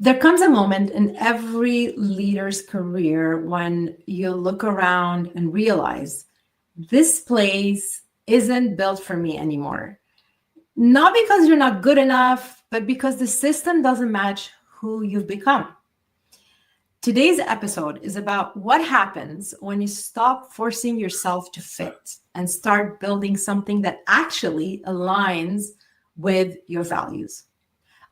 There comes a moment in every leader's career when you look around and realize this place isn't built for me anymore. Not because you're not good enough, but because the system doesn't match who you've become. Today's episode is about what happens when you stop forcing yourself to fit and start building something that actually aligns with your values.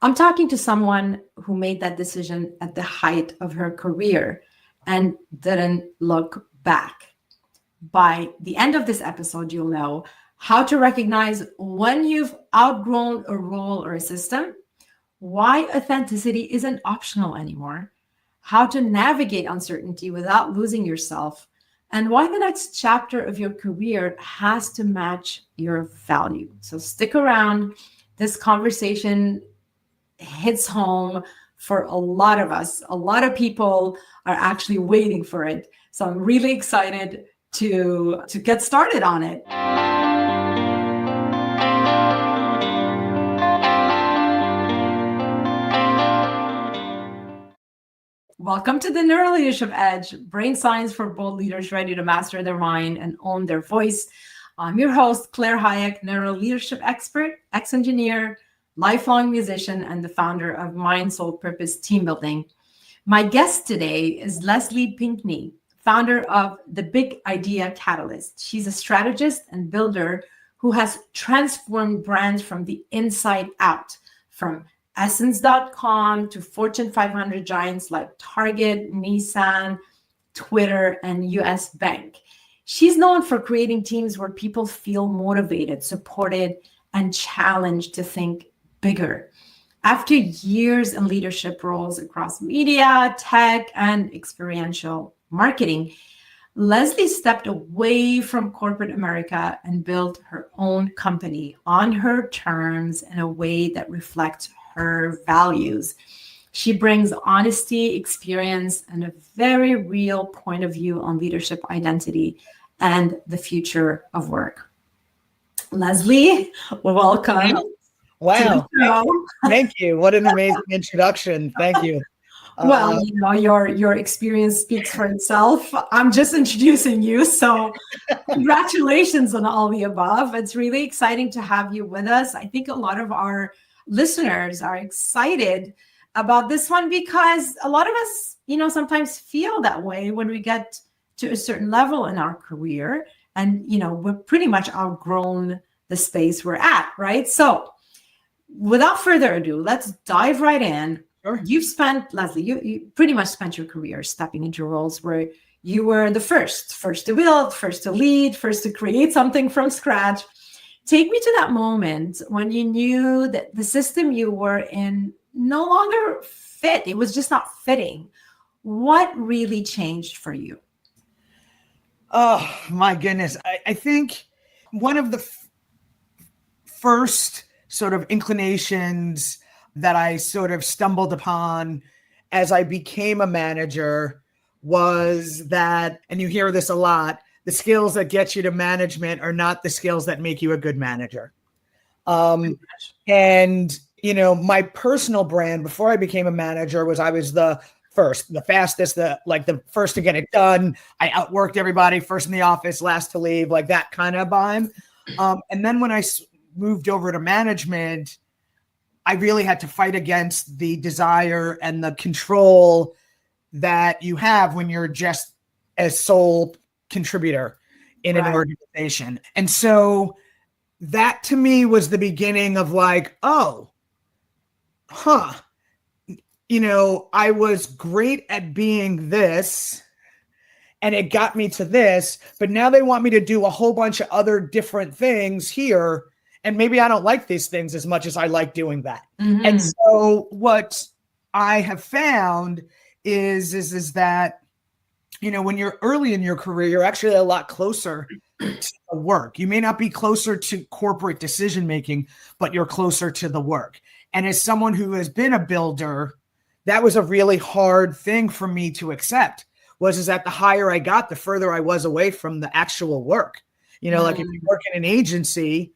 I'm talking to someone who made that decision at the height of her career and didn't look back. By the end of this episode, you'll know how to recognize when you've outgrown a role or a system, why authenticity isn't optional anymore, how to navigate uncertainty without losing yourself, and why the next chapter of your career has to match your value. So stick around. This conversation hits home for a lot of us. A lot of people are actually waiting for it. So I'm really excited to get started on it. Welcome to the Neuroleadership Edge, brain science for bold leaders ready to master their mind and own their voice. I'm your host, Claire Hayek, neuroleadership expert, ex-engineer, lifelong musician, and the founder of Mind, Soul, Purpose Team Building. My guest today is Lesley Pinckney, founder of The Big Idea Catalyst. She's a strategist and builder who has transformed brands from the inside out, from Essence.com to Fortune 500 giants like Target, Nissan, Twitter, and US Bank. She's known for creating teams where people feel motivated, supported, and challenged to think bigger. After years in leadership roles across media, tech, and experiential marketing, Lesley stepped away from corporate America and built her own company on her terms in a way that reflects her values. She brings honesty, experience, and a very real point of view on leadership identity and the future of work. Lesley, welcome. Wow. Thank you. What an amazing introduction. Thank you. Well, your experience speaks for itself. I'm just introducing you. So congratulations on all the above. It's really exciting to have you with us. I think a lot of our listeners are excited about this one because a lot of us, sometimes feel that way when we get to a certain level in our career and, we're pretty much outgrown the space we're at, right? So without further ado, let's dive right in. Sure. You've spent, Lesley, you pretty much spent your career stepping into roles where you were the first to build, first to lead, first to create something from scratch. Take me to that moment when you knew that the system you were in no longer fit. It was just not fitting. What really changed for you? Oh, my goodness. I think one of the first sort of inclinations that I sort of stumbled upon as I became a manager was that, and you hear this a lot, the skills that get you to management are not the skills that make you a good manager. And, my personal brand before I became a manager was I was the first, the fastest, the first to get it done. I outworked everybody, first in the office, last to leave, like that kind of vibe. And then when I moved over to management, I really had to fight against the desire and the control that you have when you're just a sole contributor in an organization. And so that to me was the beginning of like, I was great at being this and it got me to this, but now they want me to do a whole bunch of other different things here. And maybe I don't like these things as much as I like doing that. Mm-hmm. And so what I have found is that, when you're early in your career, you're actually a lot closer to the work. You may not be closer to corporate decision-making, but you're closer to the work. And as someone who has been a builder, that was a really hard thing for me to accept, is that the higher I got, the further I was away from the actual work. Like if you work in an agency,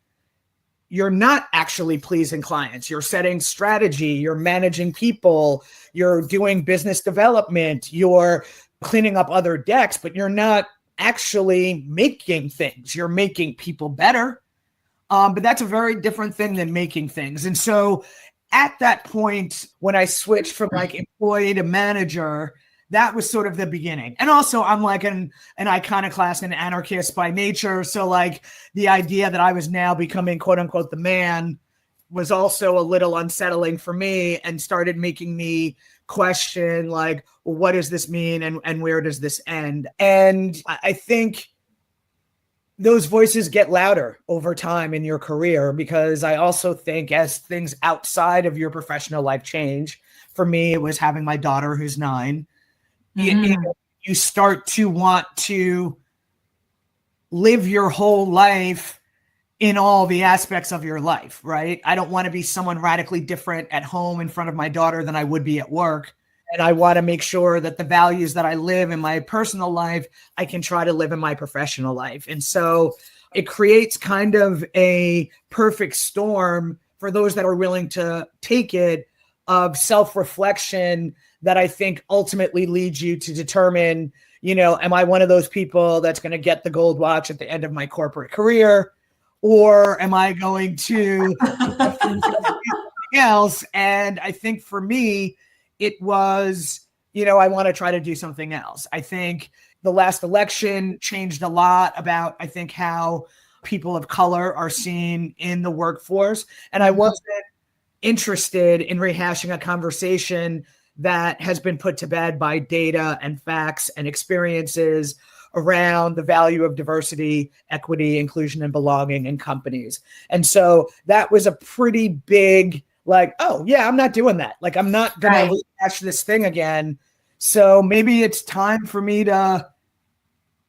you're not actually pleasing clients. You're setting strategy, you're managing people, you're doing business development, you're cleaning up other decks, but you're not actually making things. You're making people better. But that's a very different thing than making things. And so at that point, when I switched from like employee to manager, that was sort of the beginning. And also I'm like an iconoclast and anarchist by nature. So like the idea that I was now becoming quote unquote the man was also a little unsettling for me and started making me question like, well, what does this mean? And where does this end? And I think those voices get louder over time in your career, because I also think as things outside of your professional life change, for me, it was having my daughter who's 9. You start to want to live your whole life in all the aspects of your life, right? I don't want to be someone radically different at home in front of my daughter than I would be at work. And I want to make sure that the values that I live in my personal life, I can try to live in my professional life. And so it creates kind of a perfect storm for those that are willing to take it, of self-reflection that I think ultimately leads you to determine, am I one of those people that's going to get the gold watch at the end of my corporate career? Or am I going to do something else? And I think for me, it was, I want to try to do something else. I think the last election changed a lot about, I think, how people of color are seen in the workforce. And I wasn't interested in rehashing a conversation that has been put to bed by data and facts and experiences around the value of diversity, equity, inclusion, and belonging in companies. And so that was a pretty big, like, oh yeah, I'm not doing that. Like, I'm not going to rehash this thing again. So maybe it's time for me to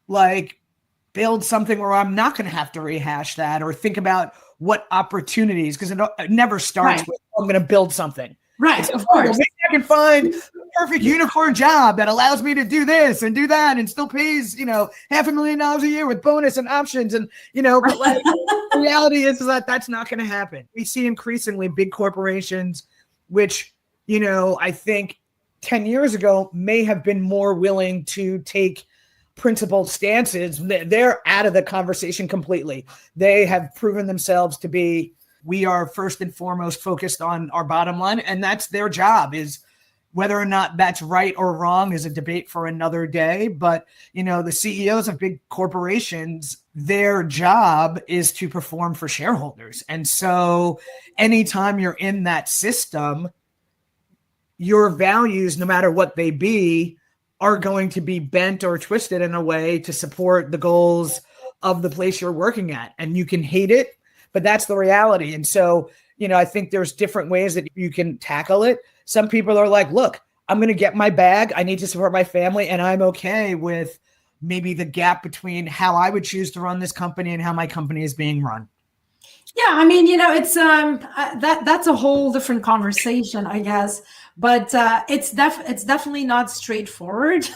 like build something where I'm not going to have to rehash that, or think about what opportunities, because it never starts with, I'm going to build something. Right, of course. Maybe I can find the perfect unicorn job that allows me to do this and do that and still pays, $500,000 a year with bonus and options. And, but like, the reality is that that's not going to happen. We see increasingly big corporations, which, I think 10 years ago may have been more willing to take principled stances. They're out of the conversation completely. They have proven themselves to be, we are first and foremost focused on our bottom line, and that's their job. Is whether or not that's right or wrong is a debate for another day. But, the CEOs of big corporations, their job is to perform for shareholders. And so anytime you're in that system, your values, no matter what they be, are going to be bent or twisted in a way to support the goals of the place you're working at. And you can hate it, but that's the reality. And so, I think there's different ways that you can tackle it. Some people are like, look, I'm going to get my bag. I need to support my family. And I'm okay with maybe the gap between how I would choose to run this company and how my company is being run. Yeah, I mean, it's that's a whole different conversation, I guess. But it's definitely not straightforward.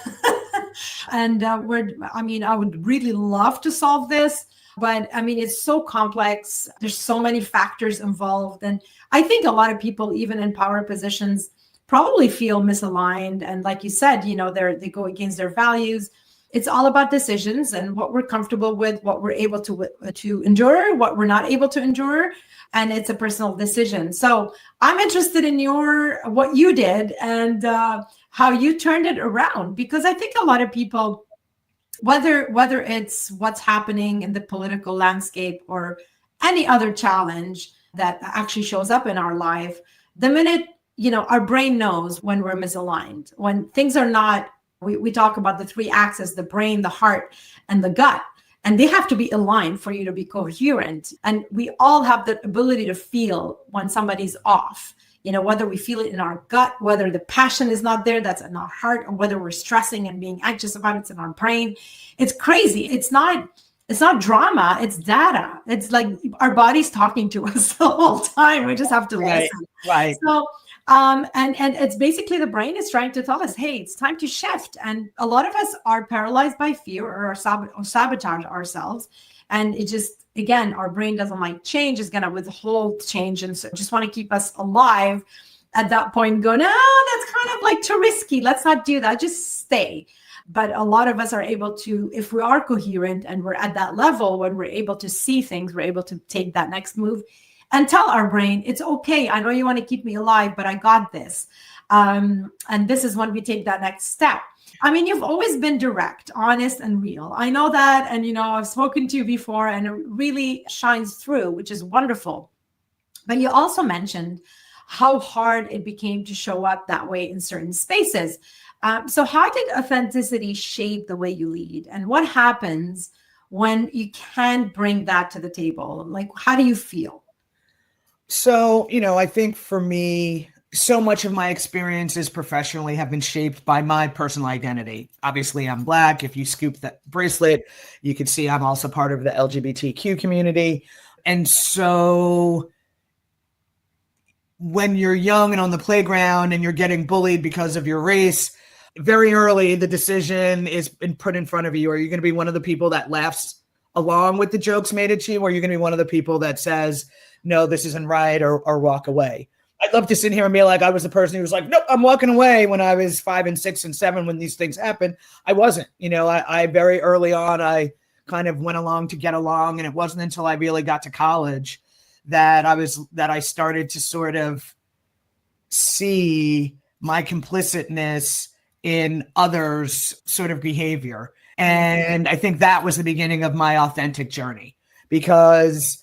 And I would really love to solve this. But I mean, it's so complex. There's so many factors involved. And I think a lot of people, even in power positions, probably feel misaligned. And like you said, they go against their values. It's all about decisions and what we're comfortable with, what we're able to endure, what we're not able to endure. And it's a personal decision. So I'm interested in what you did and how you turned it around, because I think a lot of people, whether it's what's happening in the political landscape or any other challenge that actually shows up in our life, the minute, our brain knows when we're misaligned, when things are not, we talk about the 3 axes, the brain, the heart, and the gut, and they have to be aligned for you to be coherent. And we all have the ability to feel when somebody's off. Whether we feel it in our gut, whether the passion is not there, that's in our heart, or whether we're stressing and being anxious about it's in our brain. It's crazy. It's not drama. It's data. It's like our body's talking to us the whole time. We just have to listen. Right. So, and it's basically the brain is trying to tell us, hey, it's time to shift. And a lot of us are paralyzed by fear or sabotage ourselves. And it just, again, our brain doesn't like change, is going to withhold change. And so just want to keep us alive at that point, go, no, that's kind of like too risky. Let's not do that. Just stay. But a lot of us are able to, if we are coherent and we're at that level, when we're able to see things, we're able to take that next move and tell our brain, it's okay. I know you want to keep me alive, but I got this. And this is when we take that next step. I mean, you've always been direct, honest, and real. I know that. And, you know, I've spoken to you before and it really shines through, which is wonderful. But you also mentioned how hard it became to show up that way in certain spaces. So how did authenticity shape the way you lead? And what happens when you can't bring that to the table? Like, how do you feel? So, you know, I think for me, so much of my experiences professionally have been shaped by my personal identity. Obviously, I'm Black. If you scoop that bracelet, you can see I'm also part of the LGBTQ community. And so when you're young and on the playground and you're getting bullied because of your race, very early, the decision is put in front of you. Are you going to be one of the people that laughs along with the jokes made at you? Or are you going to be one of the people that says, no, this isn't right, or walk away? I'd love to sit here and be like, I was the person who was like, nope, I'm walking away when I was 5 and 6 and 7 when these things happened. I wasn't, you know, I very early on, I kind of went along to get along. And it wasn't until I really got to college that I started to sort of see my complicitness in others' sort of behavior. And I think that was the beginning of my authentic journey, because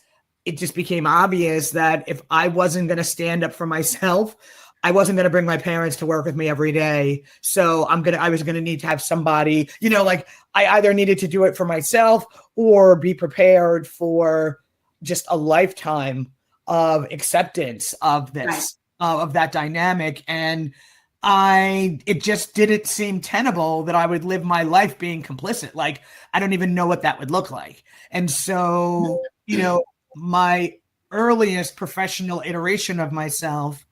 it just became obvious that if I wasn't going to stand up for myself, I wasn't going to bring my parents to work with me every day. So I was going to need to have somebody, you know, like I either needed to do it for myself or be prepared for just a lifetime of acceptance of this, of that dynamic. And it just didn't seem tenable that I would live my life being complicit. Like, I don't even know what that would look like. And so, you know, my earliest professional iteration of myself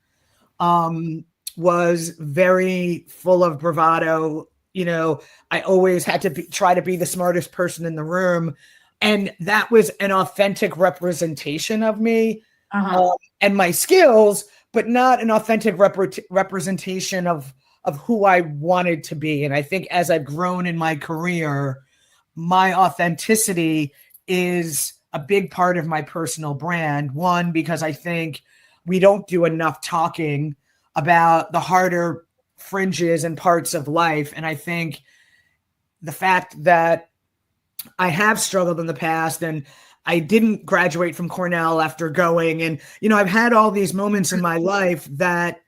was very full of bravado. You know, I always had to try to be the smartest person in the room. And that was an authentic representation of me and my skills, but not an authentic representation of who I wanted to be. And I think as I've grown in my career, my authenticity is a big part of my personal brand. One, because I think we don't do enough talking about the harder fringes and parts of life. And I think the fact that I have struggled in the past, and I didn't graduate from Cornell after going, and, you know, I've had all these moments in my life that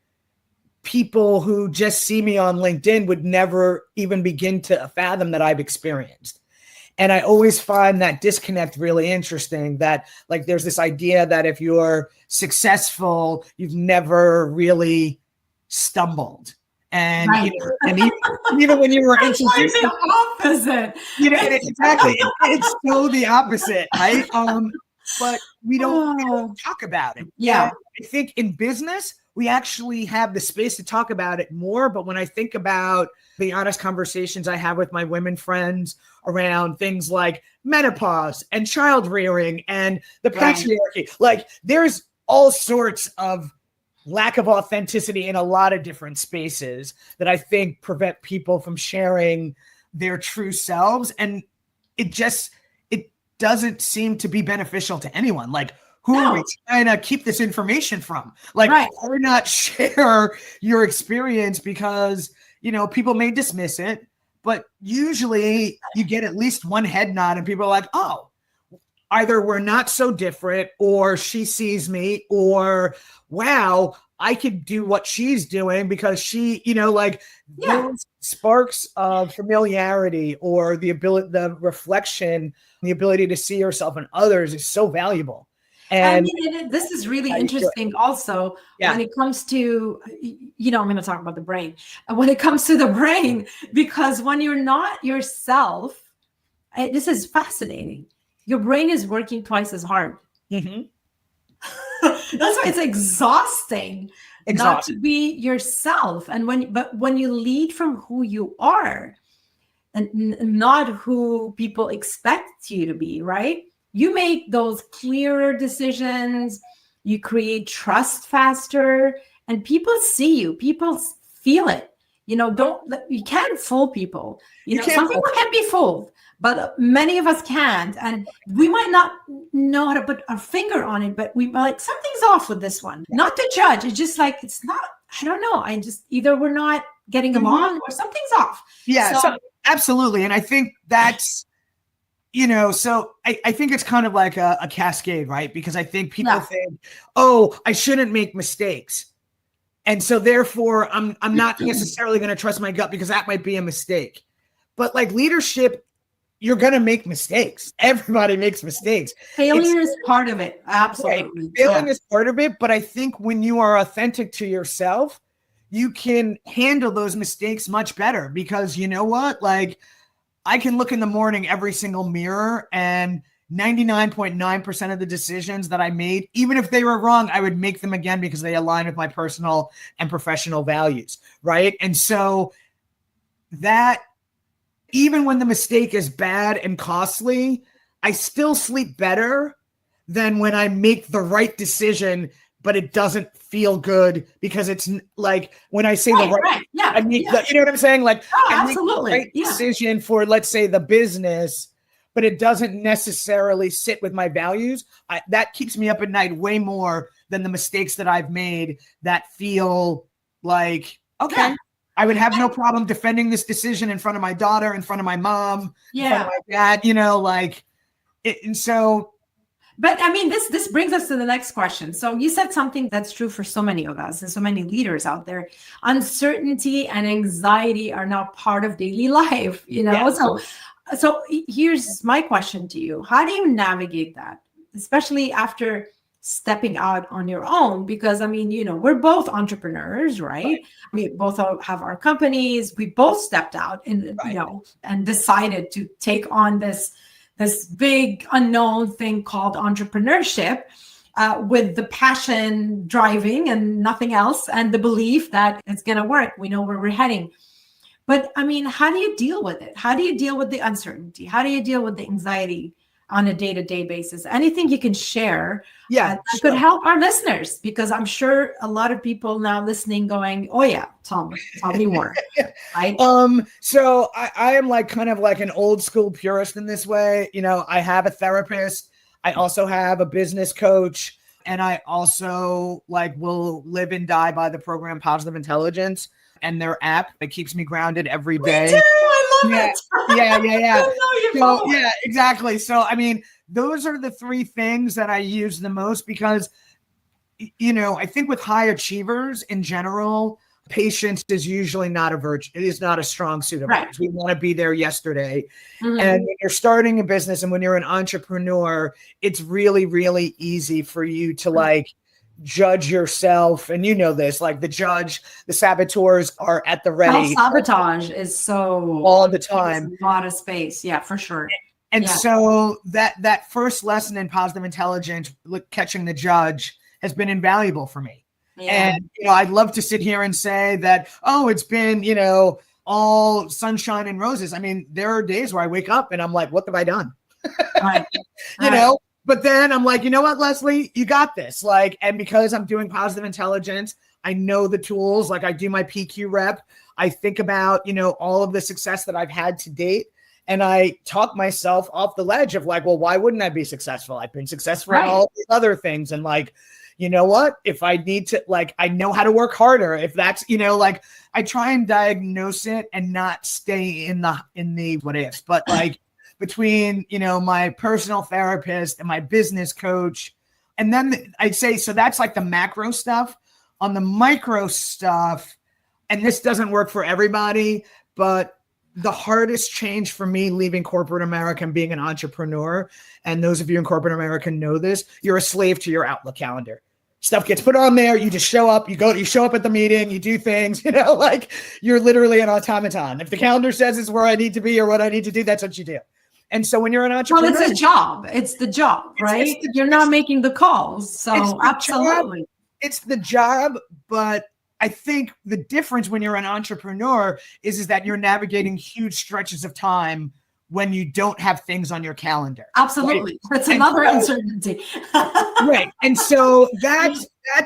people who just see me on LinkedIn would never even begin to fathom that I've experienced. And I always find that disconnect really interesting, that like there's this idea that if you're successful, you've never really stumbled. And, you know, and even when you were introduced, the opposite. You know, exactly. It's so the opposite, right? But we don't talk about it. Yeah. And I think in business, we actually have the space to talk about it more. But when I think about the honest conversations I have with my women friends around things like menopause and child rearing and the patriarchy, like there's all sorts of lack of authenticity in a lot of different spaces that I think prevent people from sharing their true selves. And it doesn't seem to be beneficial to anyone. Like, who are we trying to keep this information from? Like, why not share your experience? Because, you know, people may dismiss it, but usually you get at least one head nod and people are like, oh, either we're not so different, or she sees me, or wow, I could do what she's doing because she, you know, like those sparks of familiarity or the reflection, the ability to see yourself in others is so valuable. And I mean, this is really interesting also when it comes to, you know, I'm going to talk about the brain. When it comes to the brain, because when you're not yourself, this is fascinating. Your brain is working twice as hard. Mm-hmm. That's why it's exhausting not to be yourself. And when you lead from who you are and not who people expect you to be, right? you make those clearer decisions, you create trust faster, and people see you, people feel it. You can't fool people. You Some can't. people can be fooled, but many of us can't. And we might not know how to put our finger on it, but we like, something's off with this one. Not to judge. It's just like, it's not, I don't know. I just, either we're not getting along or something's off. Yeah, so absolutely. And I think that's, so I think it's kind of like a cascade, right? Because I think people think, oh, I shouldn't make mistakes. And so therefore I'm not necessarily going to trust my gut because that might be a mistake. But like leadership, you're going to make mistakes. Everybody makes mistakes. Failure is part of it. Absolutely. Right. Failing is part of it. But I think when you are authentic to yourself, you can handle those mistakes much better because you know what? Like I can look in the morning every single mirror and 99.9% of the decisions that I made, even if they were wrong, I would make them again because they align with my personal and professional values, right? And so that even when the mistake is bad and costly, I still sleep better than when I make the right decision, but it doesn't feel good because it's like when I say I make the, you know what I'm saying? Like I make the right decision for, let's say, the business, but it doesn't necessarily sit with my values. That keeps me up at night way more than the mistakes that I've made that feel like, okay, I would have no problem defending this decision in front of my daughter, in front of my mom, in front of my dad, and so. But I mean, this brings us to the next question. So you said something that's true for so many of us and so many leaders out there. Uncertainty and anxiety are now part of daily life, So here's my question to you. How do you navigate that, especially after stepping out on your own? Because, I mean, we're both entrepreneurs, right? We both have our companies. We both stepped out and, and decided to take on this big unknown thing called entrepreneurship with the passion driving and nothing else, and the belief that it's going to work. We know where we're heading. But I mean, how do you deal with it? How do you deal with the uncertainty? How do you deal with the anxiety on a day-to-day basis? Anything you can share that could help our listeners, because I'm sure a lot of people now listening going, oh yeah, tell me more. Right? So I am like kind of like an old school purist in this way. I have a therapist. I also have a business coach. And I also will live and die by the program Positive Intelligence and their app that keeps me grounded every day. Me too. I love it. Yeah, exactly. So, I mean, those are the three things that I use the most because, I think with high achievers in general, patience is usually not a virtue. It is not a strong suit of ours. We want to be there yesterday. Mm-hmm. And when you're starting a business and when you're an entrepreneur, it's really, really easy for you to judge yourself. And this, the saboteurs are at the ready. Self-sabotage is so all the time. A lot of space. Yeah, for sure. And so that first lesson in Positive Intelligence, catching the judge, has been invaluable for me. Yeah. And, I'd love to sit here and say that, it's been, all sunshine and roses. I mean, there are days where I wake up and I'm like, what have I done? Right. But then I'm like, you know what, Lesley, you got this. And because I'm doing Positive Intelligence, I know the tools. I do my PQ rep. I think about, all of the success that I've had to date. And I talk myself off the ledge of well, why wouldn't I be successful? I've been successful in all these other things. And you know what, if I need to, I know how to work harder. If that's, I try and diagnose it and not stay in the what ifs, but between, my personal therapist and my business coach. And then I'd say, so that's the macro stuff. On the micro stuff, and this doesn't work for everybody, but the hardest change for me leaving corporate America and being an entrepreneur, and those of you in corporate America know this, you're a slave to your Outlook calendar. Stuff gets put on there. You just show up, you show up at the meeting, you do things, you're literally an automaton. If the calendar says it's where I need to be or what I need to do, that's what you do. And so when you're an entrepreneur, well, it's a job. It's the job, right? You're not making the calls. So absolutely. It's the job. But I think the difference when you're an entrepreneur is that you're navigating huge stretches of time when you don't have things on your calendar. Absolutely. Right? That's another uncertainty. Right. And so that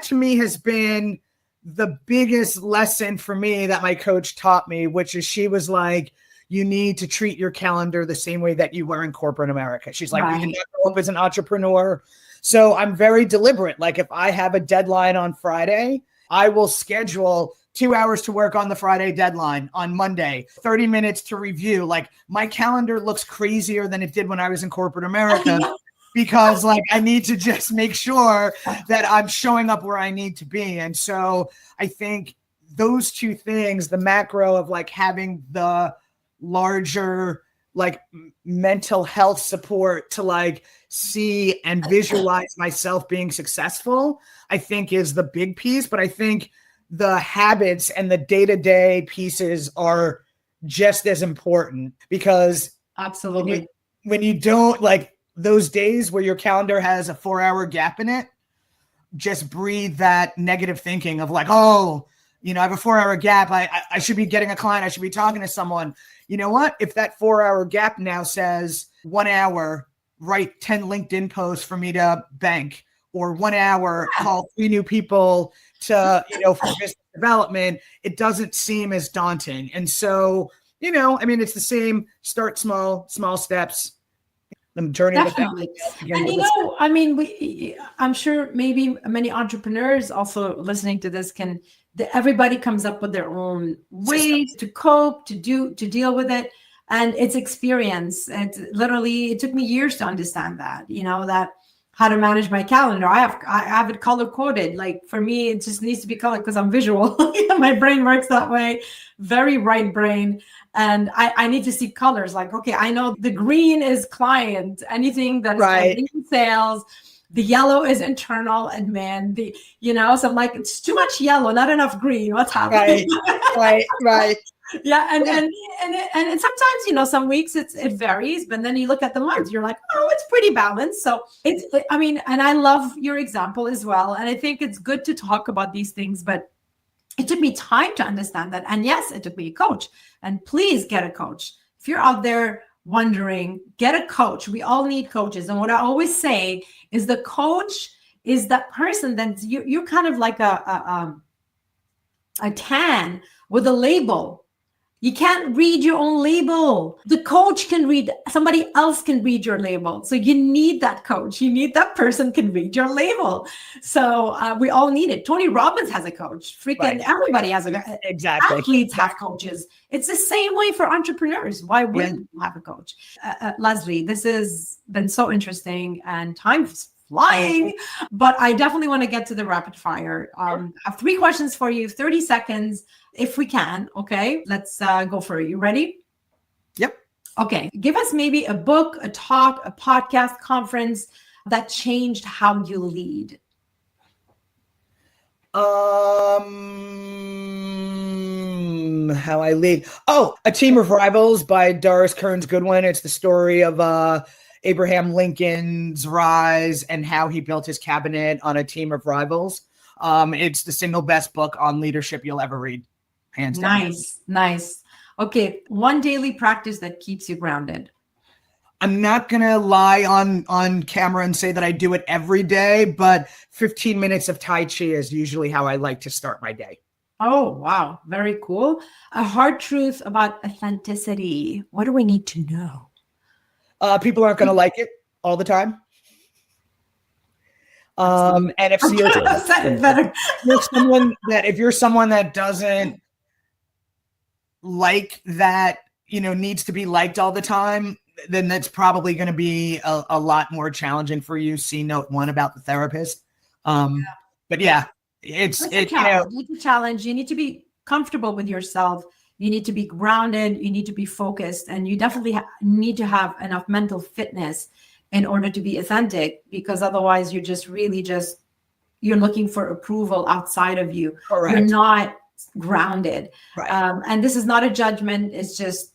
to me has been the biggest lesson for me that my coach taught me, which is she was like, you need to treat your calendar the same way that you were in corporate America. She's like, you cannot grow up as an entrepreneur. So I'm very deliberate. Like if I have a deadline on Friday, I will schedule 2 hours to work on the Friday deadline. On Monday, 30 minutes to review. Like my calendar looks crazier than it did when I was in corporate America because like I need to just make sure that I'm showing up where I need to be. And so I think those two things, the macro of like having the larger like mental health support to like see and visualize myself being successful, I think is the big piece. But I think the habits and the day-to-day pieces are just as important because absolutely when you don't like those days where your calendar has a 4-hour gap in it, just breathe that negative thinking of like, oh, I have a 4-hour gap. I should be getting a client. I should be talking to someone. You know what? If that 4-hour gap now says 1 hour, write 10 LinkedIn posts for me to bank, or 1 hour, call 3 new people to, for business development, it doesn't seem as daunting. And so, it's the same, start small steps. The journey. Definitely. And I'm sure maybe many entrepreneurs also listening to this everybody comes up with their own ways to cope, to deal with it. And it's experience. And literally, it took me years to understand that, that how to manage my calendar. I have it color coded. Like for me, it just needs to be colored because I'm visual. My brain works that way. Very right brain. And I need to see colors. Like, okay, I know the green is client, anything that is in sales. The yellow is internal admin. So I'm like, it's too much yellow, not enough green. What's happening? Right. Yeah, and sometimes some weeks it varies, but then you look at the month, you're like, oh, it's pretty balanced. So and I love your example as well, and I think it's good to talk about these things, but it took me time to understand that, and yes, it took me a coach. And please get a coach if you're out there wondering. Get a coach. We all need coaches, and what I always say is the coach is that person that you're kind of like a tan with a label. You can't read your own label. The coach can read, somebody else can read your label. So you need that coach. You need that person can read your label. So we all need it. Tony Robbins has a coach. Everybody has a exactly. Athletes have coaches. It's the same way for entrepreneurs. Why wouldn't you have a coach? Lesley, this has been so interesting and time's flying, but I definitely want to get to the rapid fire. I have 3 questions for you, 30 seconds. If we can, okay, let's go for it. You ready? Yep. Okay. Give us maybe a book, a talk, a podcast, conference that changed how you lead. How I lead. Oh, A Team of Rivals by Doris Kearns Goodwin. It's the story of Abraham Lincoln's rise and how he built his cabinet on a team of rivals. It's the single best book on leadership you'll ever read. Hands down. Nice. Okay. One daily practice that keeps you grounded. I'm not going to lie on camera and say that I do it every day, but 15 minutes of Tai Chi is usually how I like to start my day. Oh, wow. Very cool. A hard truth about authenticity. What do we need to know? People aren't going to like it all the time. And if you're someone that doesn't like that, needs to be liked all the time, then that's probably going to be a lot more challenging for you. See note 1 about the therapist. But yeah, it's a challenge. You need to be comfortable with yourself. You need to be grounded. You need to be focused, and you definitely need to have enough mental fitness in order to be authentic, because otherwise you're you're looking for approval outside of you. Correct. You're not grounded. Right. And this is not a judgment. It's just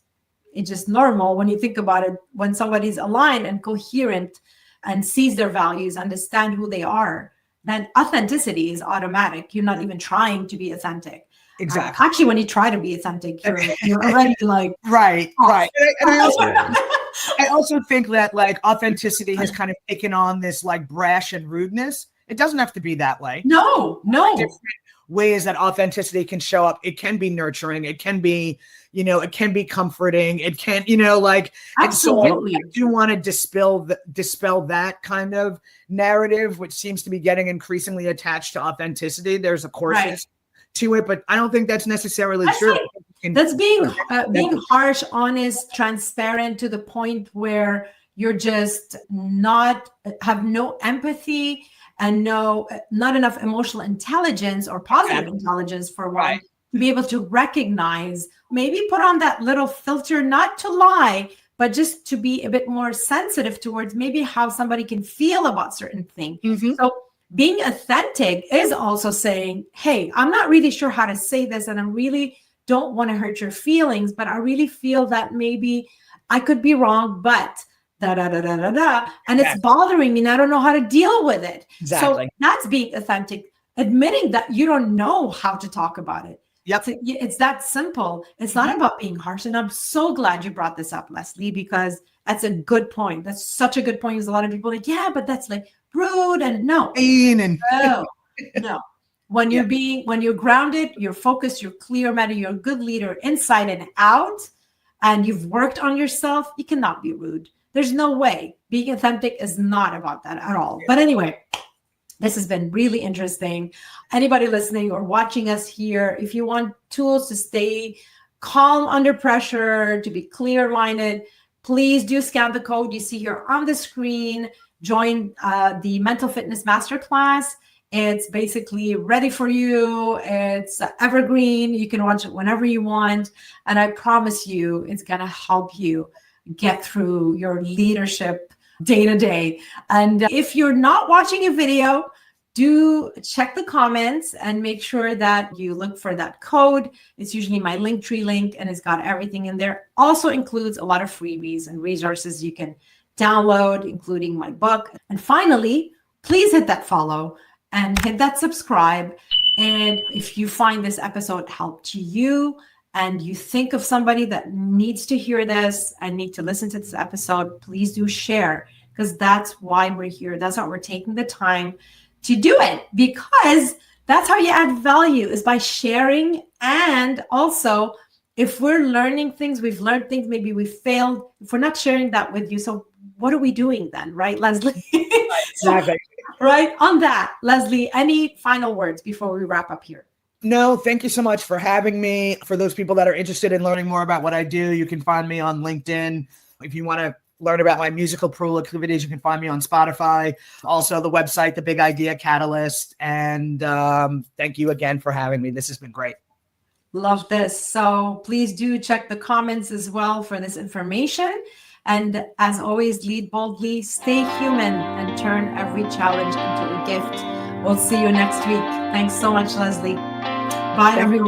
normal when you think about it. When somebody's aligned and coherent and sees their values, understand who they are, then authenticity is automatic. You're not even trying to be authentic. Exactly. Actually, when you try to be authentic, you're already like, Right. oh. Right. And I also think that like authenticity has kind of taken on this like brash and rudeness. It doesn't have to be that way. No. Different ways that authenticity can show up. It can be nurturing. It can be, it can be comforting. It can, like, absolutely. And so I do want to dispel that kind of narrative, which seems to be getting increasingly attached to authenticity. There's a course to it, but I don't think that's necessarily true. That's being harsh, honest, transparent to the point where you're just have no empathy and not enough emotional intelligence or positive intelligence for one to be able to recognize, maybe put on that little filter, not to lie, but just to be a bit more sensitive towards maybe how somebody can feel about certain things. Mm-hmm. So being authentic is also saying, hey, I'm not really sure how to say this, and I really don't want to hurt your feelings, but I really feel that maybe I could be wrong, but and it's bothering me and I don't know how to deal with it. Exactly. So that's being authentic, admitting that you don't know how to talk about it. Yep. So it's that simple. It's not about being harsh. And I'm so glad you brought this up, Lesley, because that's a good point. That's such a good point. Because a lot of people are like, yeah, but that's like rude and no. No. When you're grounded, you're focused, you're clear, matter, you're a good leader inside and out, and you've worked on yourself, you cannot be rude. There's no way. Being authentic is not about that at all. But anyway, this has been really interesting. Anybody listening or watching us here, if you want tools to stay calm under pressure, to be clear-minded, please do scan the code you see here on the screen. Join the Mental Fitness Masterclass. It's basically ready for you. It's evergreen. You can watch it whenever you want. And I promise you, it's going to help you get through your leadership day to day. And if you're not watching a video, do check the comments and make sure that you look for that code. It's usually my Linktree link, and it's got everything in there. Also includes a lot of freebies and resources you can download, including my book. And finally, please hit that follow and hit that subscribe. And if you find this episode helped you and you think of somebody that needs to hear this and need to listen to this episode, please do share, because that's why we're here. That's why we're taking the time to do it, because that's how you add value, is by sharing. And also, if we're learning things, we've learned things, maybe we failed, if we're not sharing that with you, so what are we doing then, right, Lesley? Exactly. Right. On that, Lesley, any final words before we wrap up here? No, thank you so much for having me. For those people that are interested in learning more about what I do, you can find me on LinkedIn. If you want to learn about my musical proclivities, you can find me on Spotify. Also, the website, The Big Idea Catalyst. And thank you again for having me. This has been great. Love this. So please do check the comments as well for this information. And as always, lead boldly, stay human, and turn every challenge into a gift. We'll see you next week. Thanks so much, Lesley. Bye, everyone.